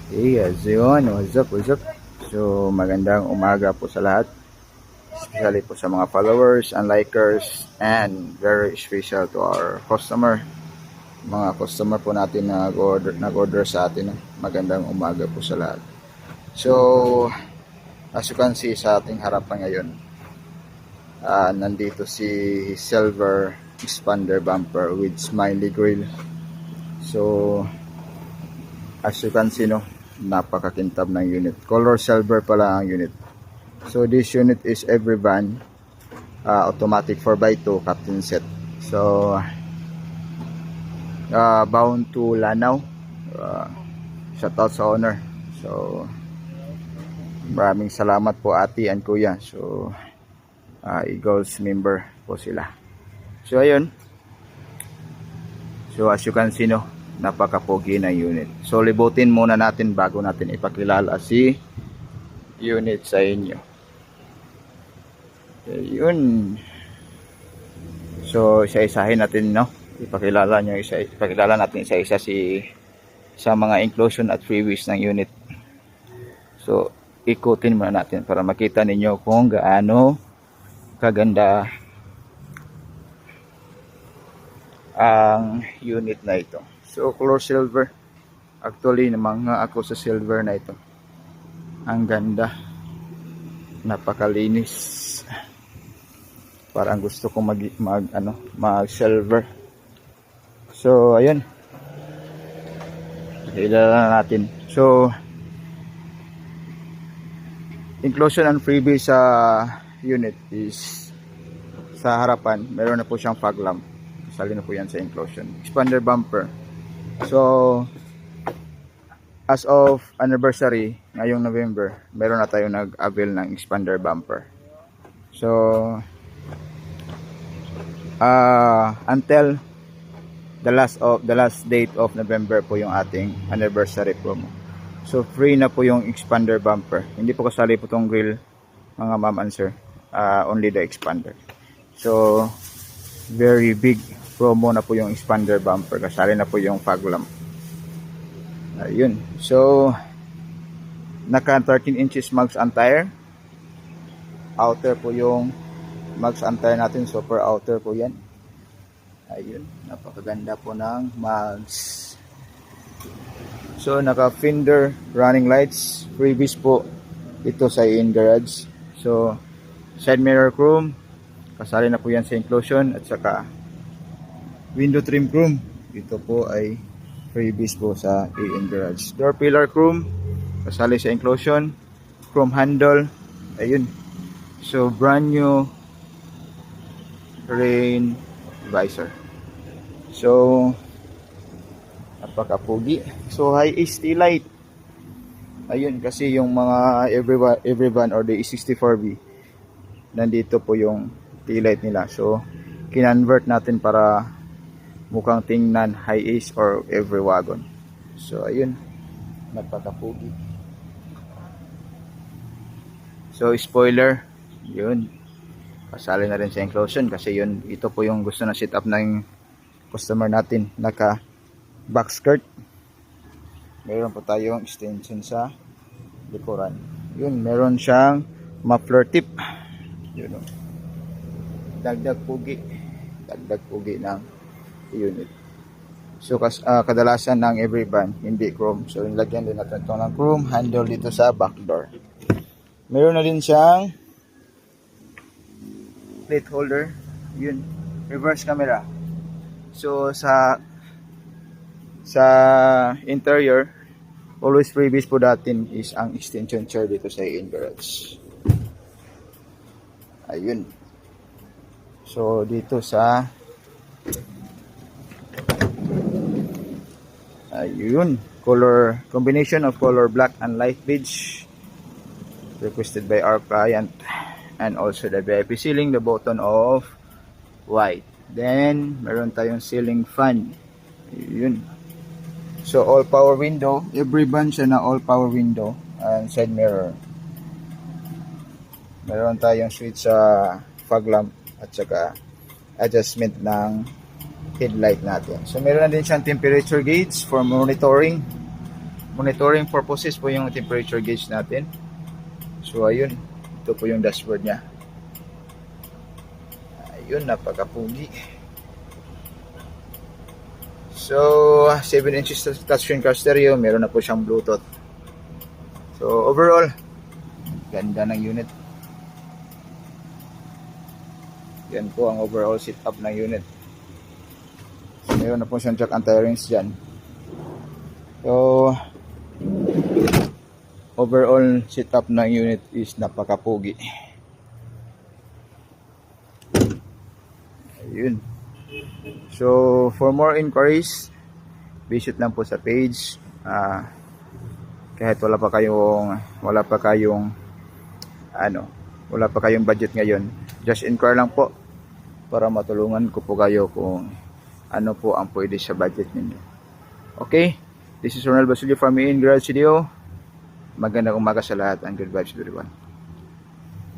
Yes, yun. What's up, what's up? So, magandang umaga po sa lahat. Especially po sa mga followers and likers, and very special to our customer. Mga customer po natin na nag-order sa atin. Magandang umaga po sa lahat. So, as you can see sa ating harapan ngayon, nandito si Silver Expander Bumper with Smiley Grill. So, as you can see, no, napakakintab ng unit. Color silver pala ang unit. So this unit is every van, automatic 4x2 captain set. So bound to Lanao. Shout out sa owner. So maraming salamat po ate and kuya. So Eagles member po sila. So ayun. So as you can see, no, napakapogi na unit. So libutin muna natin bago natin ipakilala si unit sa inyo. Okay, yun. So isa-isahin natin, no. Ipakilala natin isa-isa sa mga inclusion at freebies ng unit. So ikutin muna natin para makita ninyo kung gaano kaganda ang unit na ito. So color silver. Actually namanga ako sa silver na ito. Ang ganda. Napakalinis. Parang gusto ko mag silver. So ayun. Kilala natin. So inclusion and freebie sa unit is sa harapan, meron na po siyang fog lamp. Kasali na po yan sa inclusion. Expander bumper. So as of anniversary ngayong November, meron na tayo nag-avail ng expander bumper. So until the last date of November po yung ating anniversary promo. So free na po yung expander bumper. Hindi po kasali po tong grill, mga ma'am and sir. Only the expander. So very big promo na po yung expander bumper. Kasali na po yung fog lamp. Ayun. So naka 13 inches mugs and tire. Outer po yung mugs and tire natin. Super outer po yan. Ayun. Napakaganda po ng mugs. So naka fender running lights. Freebies po ito sa in garage. So side mirror chrome. Kasali na po yan sa inclusion. At saka window trim chrome. Ito po ay freebies po sa in garage. Door pillar chrome. Kasali sa inclusion. Chrome handle. Ayun. So brand new rain visor. So napakapugi. So high ST light. Ayun, kasi yung mga every van or the E64B, nandito po yung taillight nila. So kinonvert natin para mukhang tingnan high ace or every wagon. So ayun, napakapugi. So spoiler, yun, kasali na rin sa inclusion kasi yun, ito po yung gusto na setup ng customer natin. Naka back skirt, meron po tayong extension sa likuran. Yun, meron siyang muffler tip. Yun, dagdag pugi ng unit. So kadalasan ng every van hindi chrome. So nilagyan din natin ito ng chrome handle dito sa back door. Meron na din siyang plate holder. Yun, reverse camera. So sa interior, always freebies po natin is ang extension chair dito sa in garage. Ayun. So dito sa ayun, color combination of color black and light beige requested by our client, and also the VIP ceiling, the button of white. Then meron tayong ceiling fan. Ayun. So all power window, every van siya na all power window and side mirror. Meron tayong switch sa fog lamp at saka adjustment ng headlight natin. So meron na din siyang temperature gauge for monitoring monitoring purposes po yung temperature gauge natin. So ayun, ito po yung dashboard niya. Ayun, napakapugi. So 7 inches touchscreen car stereo, meron na po siyang Bluetooth. So overall, ganda ng unit. Yan po ang overall setup ng unit. So, meron na po siyang jack anti-rings dyan. So overall setup ng unit is napakapugi. Ayun. So for more inquiries, visit lang po sa page. Kahit wala pa kayong budget ngayon, just inquire lang po para matulungan ko po kayo kung ano po ang pwede sa budget ninyo. Okay, this is Ronald Basilio from In Garage Studio. Magandang umaga sa lahat and good vibes everyone.